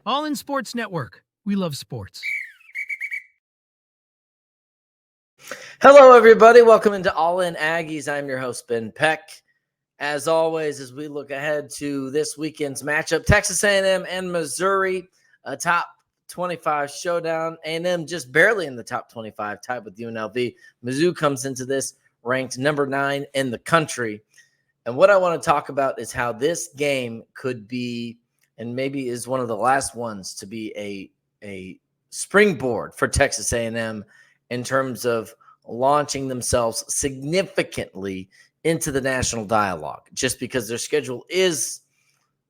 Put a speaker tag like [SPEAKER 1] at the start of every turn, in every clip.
[SPEAKER 1] All In Sports Network. We love sports.
[SPEAKER 2] Hello, everybody. Welcome into All In Aggies. I'm your host, Ben Peck. As always, as we look ahead to this weekend's matchup, Texas A&M and Missouri, a top 25 showdown. A&M just barely in the top 25, tied with UNLV. Mizzou comes into this ranked number 9 in the country. And what I want to talk about is how this game could be, and maybe is one of the last ones to be a springboard for Texas A&M in terms of launching themselves significantly into the national dialogue, just because their schedule is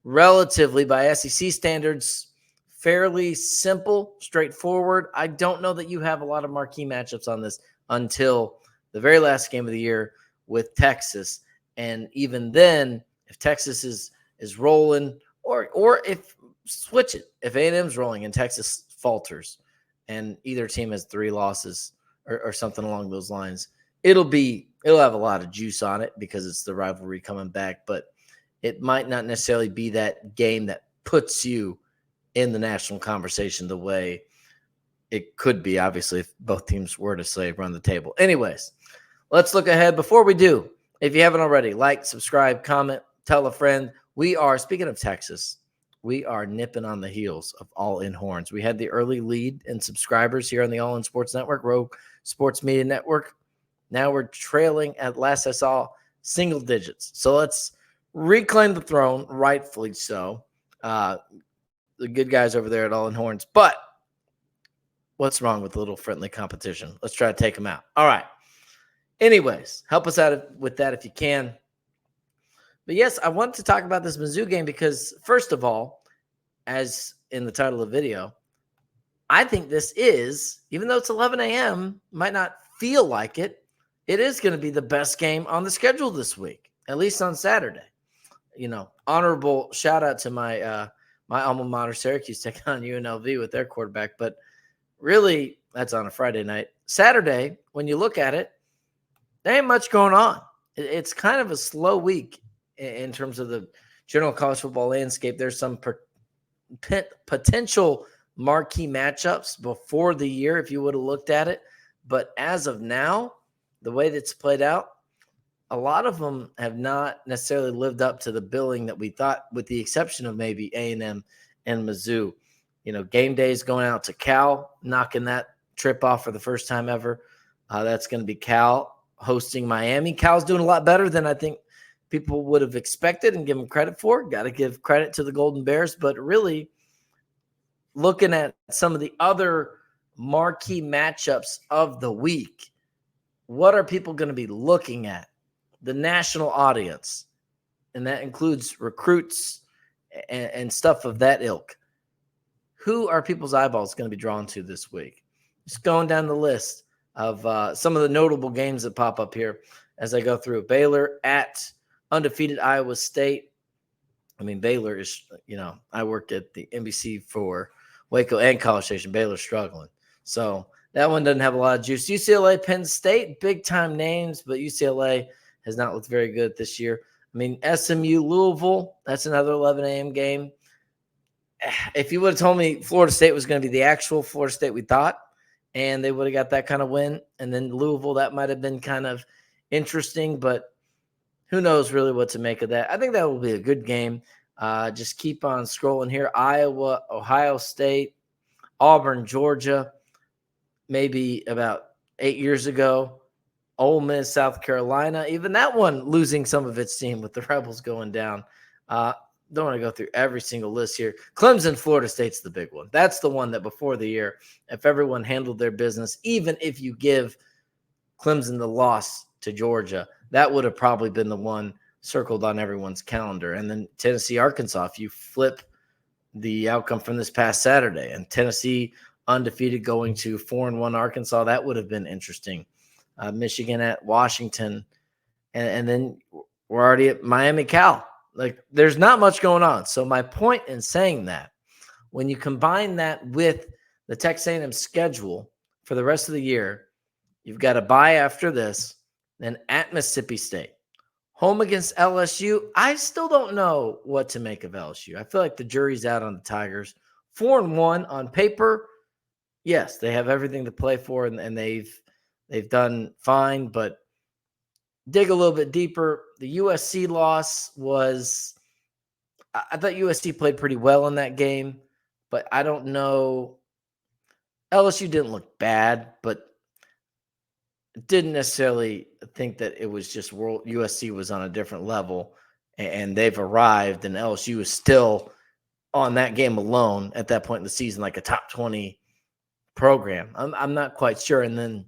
[SPEAKER 2] relatively, by SEC standards, fairly simple, straightforward. I don't know that you have a lot of marquee matchups on this until the very last game of the year with Texas. And even then, if Texas is rolling, or if switch it, if A&M's rolling and Texas falters and either team has 3 losses or something along those lines, it'll have a lot of juice on it because it's the rivalry coming back, but it might not necessarily be that game that puts you in the national conversation the way it could be, obviously, if both teams were to say run the table. Anyways, let's look ahead. Before we do, if you haven't already, like, subscribe, comment, tell a friend. Speaking of Texas, we are nipping on the heels of All In Horns. We had the early lead in subscribers here on the All In Sports Network, Rogue Sports Media Network. Now we're trailing, at last I saw, single digits. So let's reclaim the throne, rightfully so. The good guys over there at All In Horns. But what's wrong with a little friendly competition? Let's try to take them out. All right. Anyways, help us out with that if you can. But yes, I wanted to talk about this Mizzou game because, first of all, as in the title of the video, I think this is, even though it's 11 a.m., might not feel like it, it is going to be the best game on the schedule this week, at least on Saturday. Honorable shout out to my my alma mater, Syracuse, taking on UNLV with their quarterback. But really, that's on a Friday night. Saturday, when you look at it, there ain't much going on. It's kind of a slow week in terms of the general college football landscape. There's some potential marquee matchups before the year if you would have looked at it. But as of now, the way that's played out, a lot of them have not necessarily lived up to the billing that we thought, with the exception of maybe A&M and Mizzou. Game days going out to Cal, knocking that trip off for the first time ever. That's going to be Cal hosting Miami. Cal's doing a lot better than I think people would have expected and give them credit for. Got to give credit to the Golden Bears. But really, looking at some of the other marquee matchups of the week, what are people going to be looking at? The national audience, and that includes recruits and stuff of that ilk. Who are people's eyeballs going to be drawn to this week? Just going down the list of some of the notable games that pop up here as I go through. Baylor at undefeated Iowa State. I mean, Baylor is, I worked at the NBC for Waco and College Station. Baylor's struggling. So that one doesn't have a lot of juice. UCLA, Penn State, big-time names, but UCLA has not looked very good this year. I mean, SMU, Louisville, that's another 11 a.m. game. If you would have told me Florida State was going to be the actual Florida State we thought, and they would have got that kind of win, and then Louisville, that might have been kind of interesting, but who knows really what to make of that. I think that will be a good game. Just keep on scrolling here. Iowa, Ohio State, Auburn, Georgia, maybe about 8 years ago. Ole Miss, South Carolina, even that one losing some of its steam with the Rebels going down. Don't want to go through every single list here. Clemson, Florida State's the big one. That's the one that before the year, if everyone handled their business, even if you give Clemson the loss to Georgia, that would have probably been the one circled on everyone's calendar. And then Tennessee, Arkansas, if you flip the outcome from this past Saturday, and Tennessee undefeated going to 4-1 Arkansas, that would have been interesting. Michigan at Washington, and then we're already at Miami, Cal. Like, there's not much going on. So my point in saying that, when you combine that with the Texas A&M schedule for the rest of the year, you've got a bye after this, then at Mississippi State, home against LSU. I still don't know what to make of LSU. I feel like the jury's out on the Tigers. 4-1 on paper. Yes, they have everything to play for, and they've done fine. But dig a little bit deeper. The USC loss was, I thought USC played pretty well in that game, but I don't know. LSU didn't look bad, but didn't necessarily think that it was just USC was on a different level, and they've arrived, and LSU is still on that game alone at that point in the season, like a top 20 program. I'm not quite sure. And then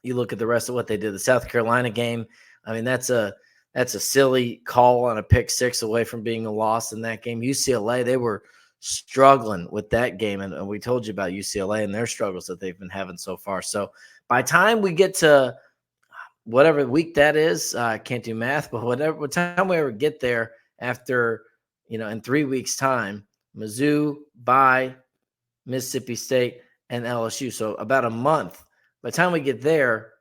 [SPEAKER 2] you look at the rest of what they did. The South Carolina game, I mean, that's a silly call on a pick six away from being a loss in that game. UCLA, they were struggling with that game, and we told you about UCLA and their struggles that they've been having so far. So by the time we get to whatever week that is, I can't do math, but what time we ever get there after, in 3 weeks' time, Mizzou, by Mississippi State, and LSU. So about a month. By the time we get there,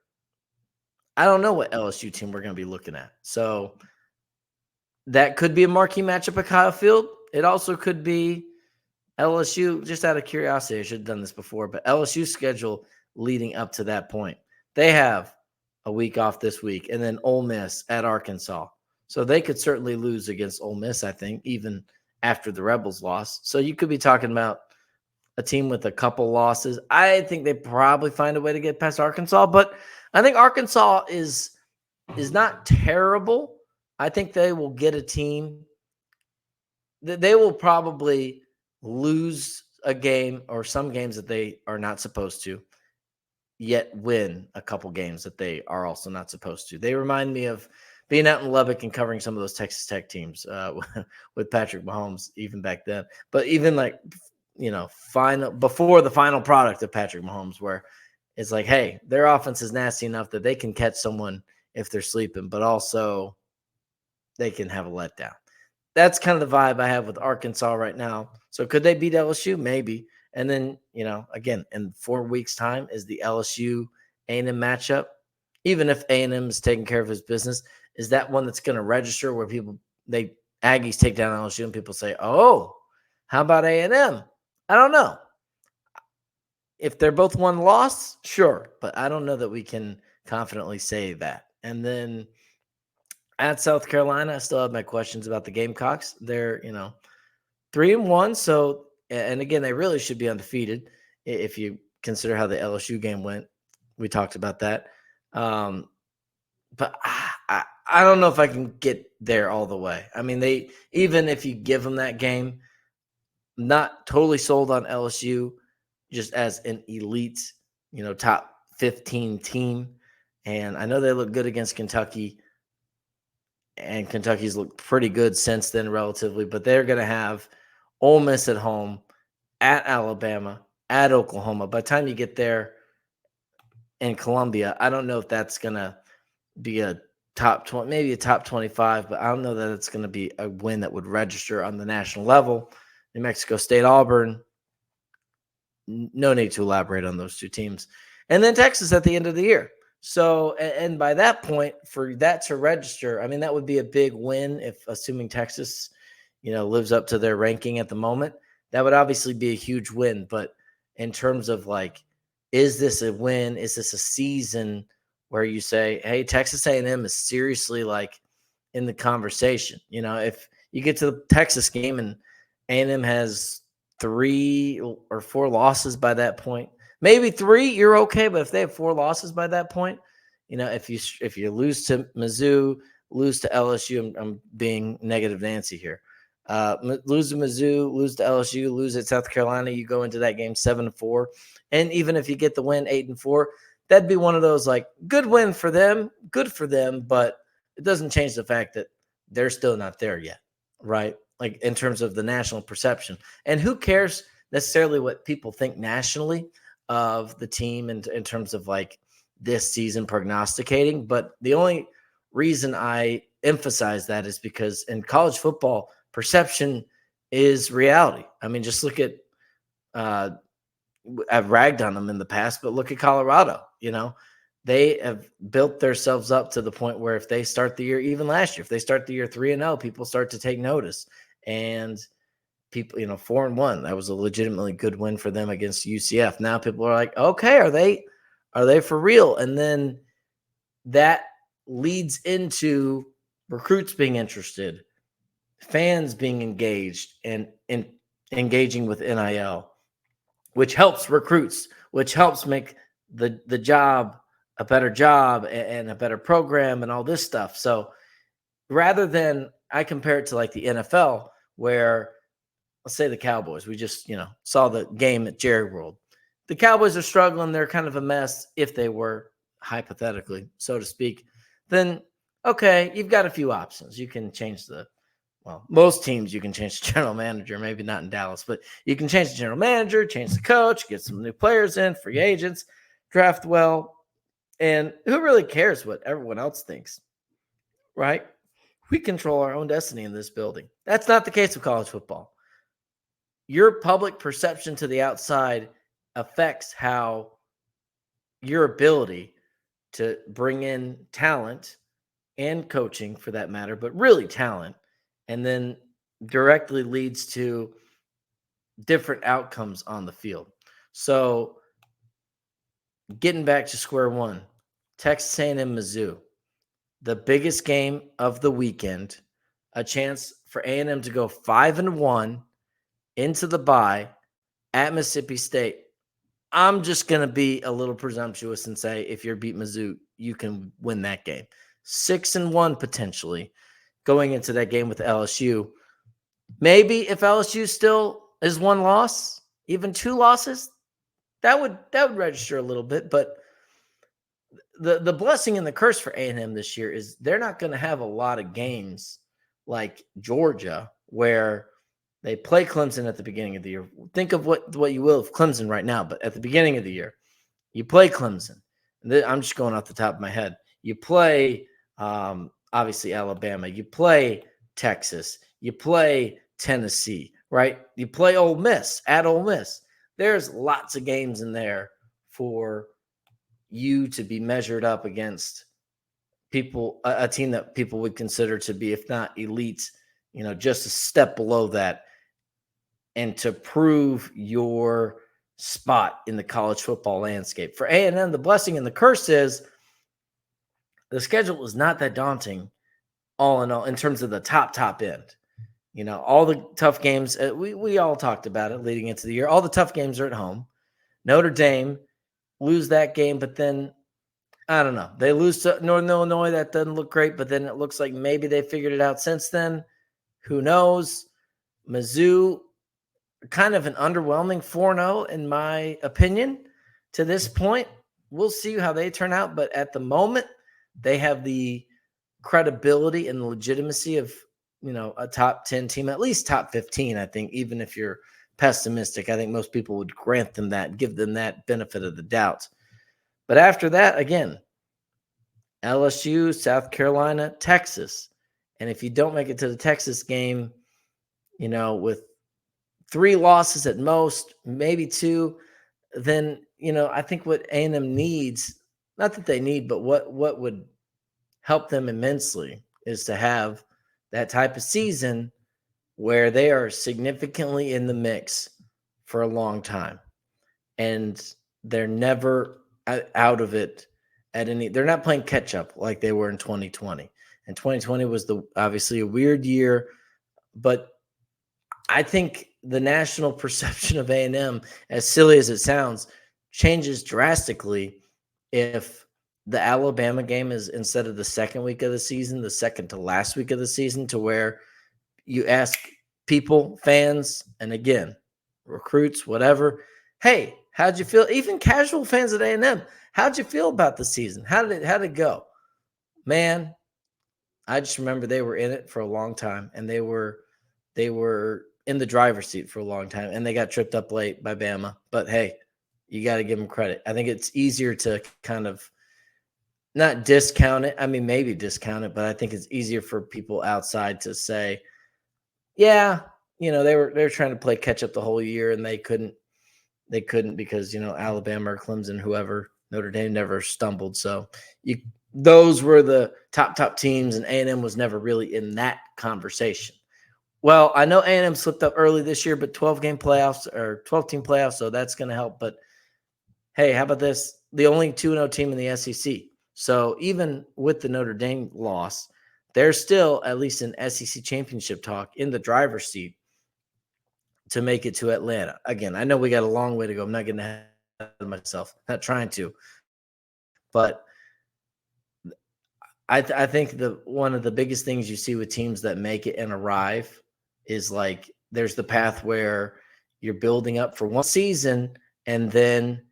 [SPEAKER 2] I don't know what LSU team we're going to be looking at. So that could be a marquee matchup at Kyle Field. It also could be LSU, just out of curiosity, I should have done this before, but LSU's schedule leading up to that point. They have a week off this week, and then Ole Miss at Arkansas. So they could certainly lose against Ole Miss, I think, even after the Rebels loss. So you could be talking about a team with a couple losses. I think they probably find a way to get past Arkansas, but I think Arkansas is not terrible. I think they will get a team that they will probably lose a game or some games that they are not supposed to, yet win a couple games that they are also not supposed to. They remind me of being out in Lubbock and covering some of those Texas Tech teams with Patrick Mahomes, even back then. But even like, before the final product of Patrick Mahomes, where it's like, hey, their offense is nasty enough that they can catch someone if they're sleeping, but also they can have a letdown. That's kind of the vibe I have with Arkansas right now. So could they beat LSU? Maybe. And then, again, in 4 weeks' time is the LSU A&M matchup. Even if A&M is taking care of his business, is that one that's going to register where Aggies take down LSU and people say, oh, how about A&M? I don't know. If they're both one loss, sure. But I don't know that we can confidently say that. And then at South Carolina, I still have my questions about the Gamecocks. They're, 3-1. So, and again, they really should be undefeated if you consider how the LSU game went. We talked about that. But I don't know if I can get there all the way. I mean, even if you give them that game, not totally sold on LSU just as an elite, top 15 team. And I know they look good against Kentucky, and Kentucky's looked pretty good since then relatively, but they're going to have Ole Miss at home, at Alabama, at Oklahoma. By the time you get there in Columbia, I don't know if that's going to be a top 20, maybe a top 25, but I don't know that it's going to be a win that would register on the national level. New Mexico State, Auburn, no need to elaborate on those two teams. And then Texas at the end of the year. So, and by that point, for that to register, I mean, that would be a big win if, assuming Texas, lives up to their ranking at the moment. That would obviously be a huge win. But in terms of is this a win? Is this a season where you say, hey, Texas A&M is seriously in the conversation? If you get to the Texas game and A&M has 3 or 4 losses by that point, maybe 3, you're okay. But if they have 4 losses by that point, if you lose to Mizzou, lose to LSU, I'm being negative Nancy here. Lose to Mizzou, lose to LSU, lose at South Carolina, you go into that game 7-4. And even if you get the win 8-4, that'd be one of those good win for them, good for them, but it doesn't change the fact that they're still not there yet, right? In terms of the national perception. And who cares necessarily what people think nationally of the team in terms of this season prognosticating. But the only reason I emphasize that is because in college football, perception is reality. I mean, just look at I've ragged on them in the past, but look at Colorado. They have built themselves up to the point where if they start the year, even last year, if they start the year 3-0, people start to take notice. And people, 4-1. That was a legitimately good win for them against UCF. Now people are like, okay, are they for real? And then that leads into recruits being interested, fans being engaged and engaging with NIL, which helps recruits, which helps make the job a better job and a better program and all this stuff. So rather than, I compare it to like the NFL, where let's say the Cowboys, we just, saw the game at Jerry World. The Cowboys are struggling. They're kind of a mess. If they were, hypothetically, so to speak, then okay, you've got a few options. You can change most teams, you can change the general manager, maybe not in Dallas, but you can change the general manager, change the coach, get some new players in, free agents, draft well. And who really cares what everyone else thinks, right? We control our own destiny in this building. That's not the case with college football. Your public perception to the outside affects how your ability to bring in talent and coaching, for that matter, but really talent, and then directly leads to different outcomes on the field. So getting back to square one, Texas A&M Mizzou, the biggest game of the weekend, a chance for A&M to go 5-1 into the bye at Mississippi State. I'm just going to be a little presumptuous and say, if you're beat Mizzou, you can win that game. 6-1 potentially going into that game with LSU. Maybe if LSU still is one loss, even two losses, that would register a little bit. But the blessing and the curse for A&M this year is they're not going to have a lot of games like Georgia, where they play Clemson at the beginning of the year. Think of what you will of Clemson right now, but at the beginning of the year, you play Clemson. I'm just going off the top of my head. You play, obviously, Alabama. You play Texas. You play Tennessee, right? You play Ole Miss at Ole Miss. There's lots of games in there for you to be measured up against people, a team that people would consider to be, if not elite, just a step below that, and to prove your spot in the college football landscape. For A&M, the blessing and the curse is the schedule is not that daunting, all in all, in terms of the top end. All the tough games, we all talked about it leading into the year. All the tough games are at home. Notre Dame, lose that game, but then, I don't know. They lose to Northern Illinois. That doesn't look great, but then it looks like maybe they figured it out since then. Who knows? Mizzou, kind of an underwhelming 4-0 in my opinion to this point. We'll see how they turn out, but at the moment, they have the credibility and the legitimacy of, a top 10 team, at least top 15, I think, even if you're pessimistic. I think most people would grant them that, give them that benefit of the doubt. But after that, again, LSU, South Carolina, Texas. And if you don't make it to the Texas game, with 3 losses at most, maybe 2, then, I think what A&M needs, not that they need, but what would help them immensely is to have that type of season where they are significantly in the mix for a long time. And they're never out of it they're not playing catch up like they were in 2020. And 2020 was obviously a weird year, but I think the national perception of A&M, as silly as it sounds, changes drastically if the Alabama game is, instead of the second week of the season, the second to last week of the season, to where you ask people, fans, and again, recruits, whatever, hey, how'd you feel? Even casual fans at A&M, how'd you feel about the season? How did it go? Man, I just remember they were in it for a long time, and they were in the driver's seat for a long time, and they got tripped up late by Bama. But hey, you got to give them credit. I think it's easier to kind of not discount it. I mean, maybe discount it, but I think it's easier for people outside to say, yeah, they were trying to play catch up the whole year, and they couldn't because, Alabama or Clemson, whoever, Notre Dame never stumbled. So those were the top teams, and A&M was never really in that conversation. Well, I know A&M slipped up early this year, but 12-game playoffs or 12-team playoffs, so that's going to help. But hey, how about this? The only 2-0 team in the SEC. So even with the Notre Dame loss, they're still at least in SEC championship talk in the driver's seat to make it to Atlanta. Again, I know we got a long way to go. I'm not getting ahead of myself, not trying to, but I think one of the biggest things you see with teams that make it and arrive is like there's the path where you're building up for one season, and then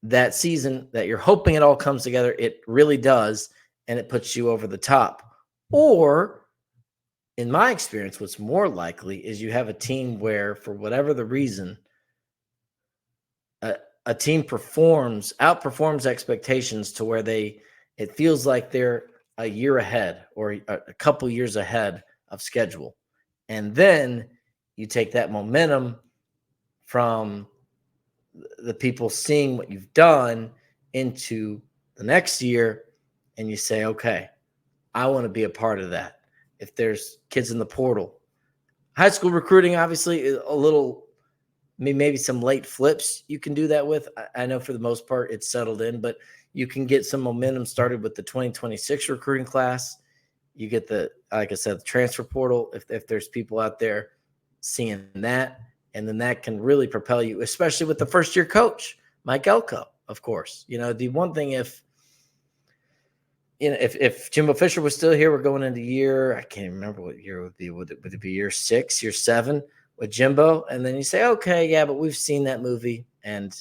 [SPEAKER 2] that season that you're hoping it all comes together, it really does, and it puts you over the top. Or in my experience, what's more likely is you have a team where, for whatever the reason, a team outperforms expectations to where it feels like they're a year ahead or a couple years ahead of schedule. And then you take that momentum from the people seeing what you've done into the next year, and you say, okay, I want to be a part of that. If there's kids in the portal, high school recruiting, obviously, is a little, maybe some late flips you can do that with. I know for the most part it's settled in, but you can get some momentum started with the 2026 recruiting class. You get like I said, the transfer portal, if there's people out there seeing that, and then that can really propel you, especially with the first-year coach, Mike Elko, of course. The one thing if Jimbo Fisher was still here, we're going into I can't remember what year it would be. Would it be year 6, year 7 with Jimbo? And then you say, okay, yeah, but we've seen that movie, and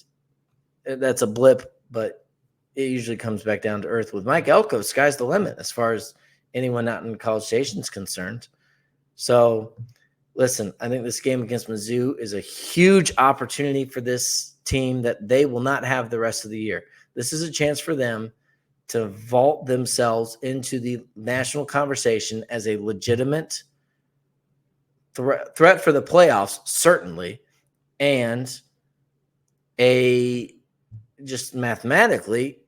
[SPEAKER 2] that's a blip, but it usually comes back down to earth. With Mike Elko, sky's the limit as far as anyone not in College Station is concerned. So, listen, I think this game against Mizzou is a huge opportunity for this team that they will not have the rest of the year. This is a chance for them to vault themselves into the national conversation as a legitimate threat for the playoffs, certainly, and just mathematically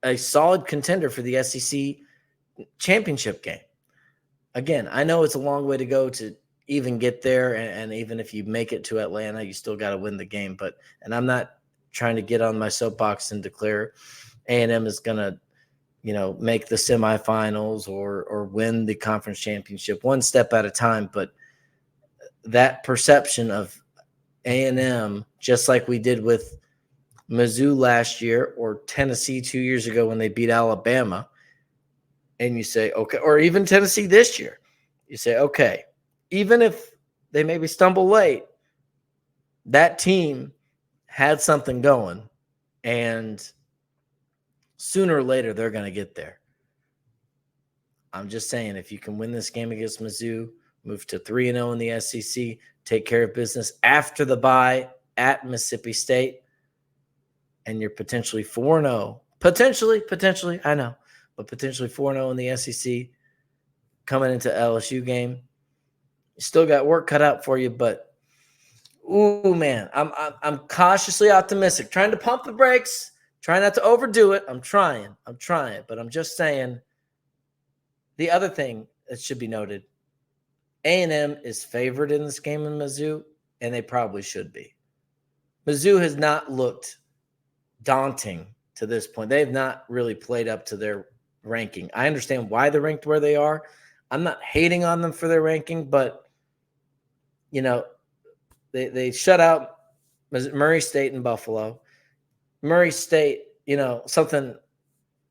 [SPEAKER 2] a solid contender for the SEC championship game. Again, I know it's a long way to go to even get there, and even if you make it to Atlanta, you still got to win the game. And I'm not trying to get on my soapbox and declare A&M is going to make the semifinals or win the conference championship one step at a time. But that perception of A&M, just like we did with Mizzou last year or Tennessee 2 years ago when they beat Alabama, and you say, okay, or even Tennessee this year, you say, okay, even if they maybe stumble late, that team had something going, and sooner or later they're going to get there. I'm just saying, if you can win this game against Mizzou, move to 3-0 in the SEC, take care of business after the bye at Mississippi State, and you're potentially 4-0. Potentially, I know, but potentially 4-0 in the SEC coming into LSU game. You still got work cut out for you, but ooh, man, I'm cautiously optimistic. Trying to pump the brakes, trying not to overdo it. I'm trying, but I'm just saying. The other thing that should be noted, A&M is favored in this game in Mizzou, and they probably should be. Mizzou has not looked daunting to this point. They have not really played up to their ranking. I understand why they're ranked where they are. I'm not hating on them for their ranking, but, they shut out Murray State and Buffalo. Murray State, something.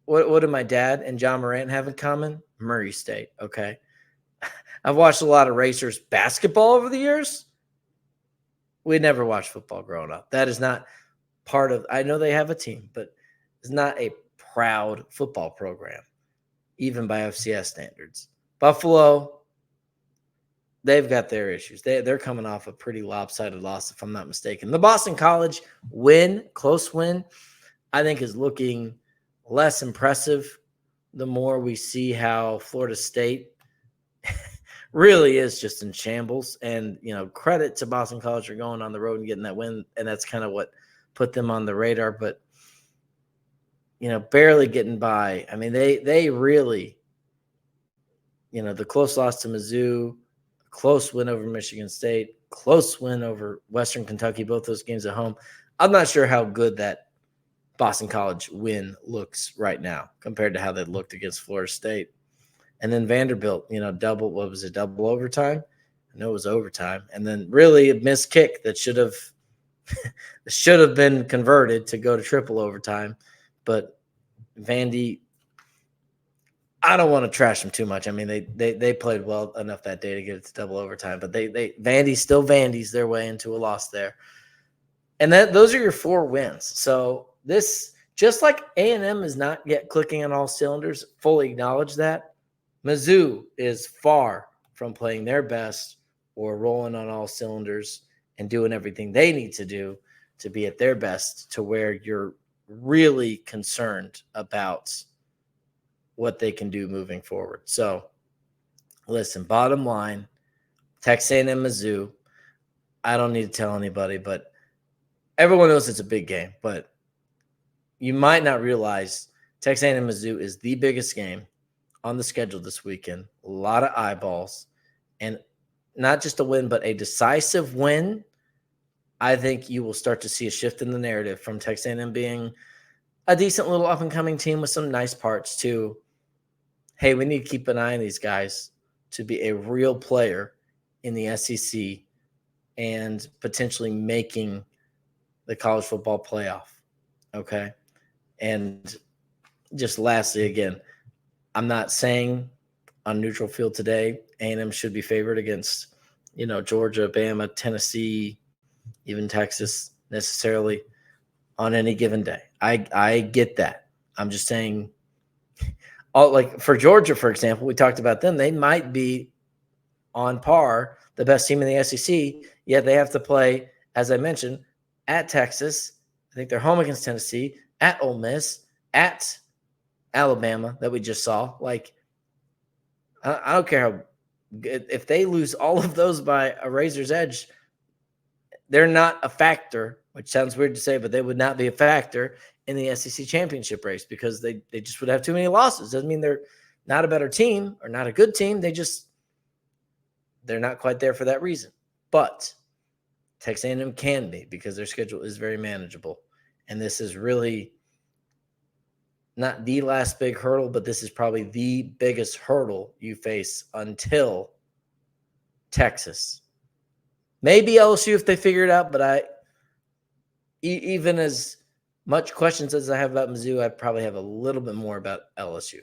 [SPEAKER 2] What do my dad and John Morant have in common? Murray State, okay? I've watched a lot of Racers basketball over the years. We never watched football growing up. That is not part of – I know they have a team, but it's not a proud football program, even by FCS standards. Buffalo, they've got their issues. They're coming off a pretty lopsided loss, if I'm not mistaken. The Boston College win, close win, I think is looking less impressive the more we see how Florida State really is just in shambles. And, credit to Boston College for going on the road and getting that win, and that's kind of what put them on the radar. But, barely getting by. I mean, they really, the close loss to Mizzou, close win over Michigan State, close win over Western Kentucky, both those games at home. I'm not sure how good that Boston College win looks right now compared to how they looked against Florida State. And then Vanderbilt, double overtime? I know it was overtime. And then really a missed kick that should have been converted to go to triple overtime. But Vandy, I don't want to trash them too much. I mean, they played well enough that day to get it to double overtime, but Vandy still Vandy's their way into a loss there. And those are your 4 wins. So this, just like A&M is not yet clicking on all cylinders, fully acknowledge that. Mizzou is far from playing their best or rolling on all cylinders and doing everything they need to do to be at their best, to where you're really concerned about what they can do moving forward. So listen, bottom line, Texas A&M, Mizzou, I don't need to tell anybody, but everyone knows it's a big game. But you might not realize Texas A&M, Mizzou is the biggest game on the schedule this weekend. A lot of eyeballs, and not just a win, but a decisive win. I think you will start to see a shift in the narrative from Texas A&M being a decent little up-and-coming team with some nice parts to, hey, we need to keep an eye on these guys to be a real player in the SEC and potentially making the college football playoff, okay? And just lastly, again, I'm not saying on neutral field today A&M should be favored against, Georgia, Bama, Tennessee, even Texas necessarily on any given day. I get that. I'm just saying, like for Georgia, for example, we talked about them. They might be on par, the best team in the SEC, yet they have to play, as I mentioned, at Texas. I think they're home against Tennessee, at Ole Miss, at Alabama that we just saw. Like, I don't care how good, if they lose all of those by a razor's edge, they're not a factor, which sounds weird to say, but they would not be a factor in the SEC championship race because they just would have too many losses. Doesn't mean they're not a better team or not a good team. They're not quite there for that reason. But Texas A&M can be, because their schedule is very manageable. And this is really not the last big hurdle, but this is probably the biggest hurdle you face until Texas. Maybe LSU if they figure it out, but even as much questions as I have about Mizzou, I probably have a little bit more about LSU.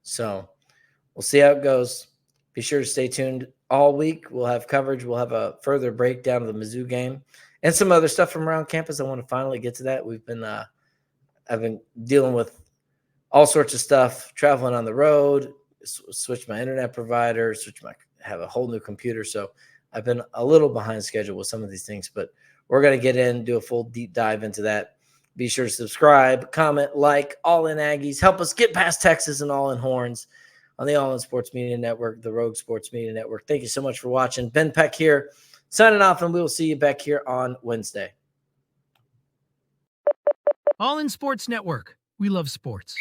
[SPEAKER 2] So we'll see how it goes. Be sure to stay tuned all week. We'll have coverage. We'll have a further breakdown of the Mizzou game and some other stuff from around campus. I want to finally get to that. I've been dealing with all sorts of stuff, traveling on the road, switched my internet provider, have a whole new computer. So I've been a little behind schedule with some of these things, but we're going to get in, do a full deep dive into that. Be sure to subscribe, comment, like, All In Aggies. Help us get past Texas and All In Horns on the All In Sports Media Network, the Rogue Sports Media Network. Thank you so much for watching. Ben Peck here, signing off, and we will see you back here on Wednesday.
[SPEAKER 1] All in Sports Network. We love sports.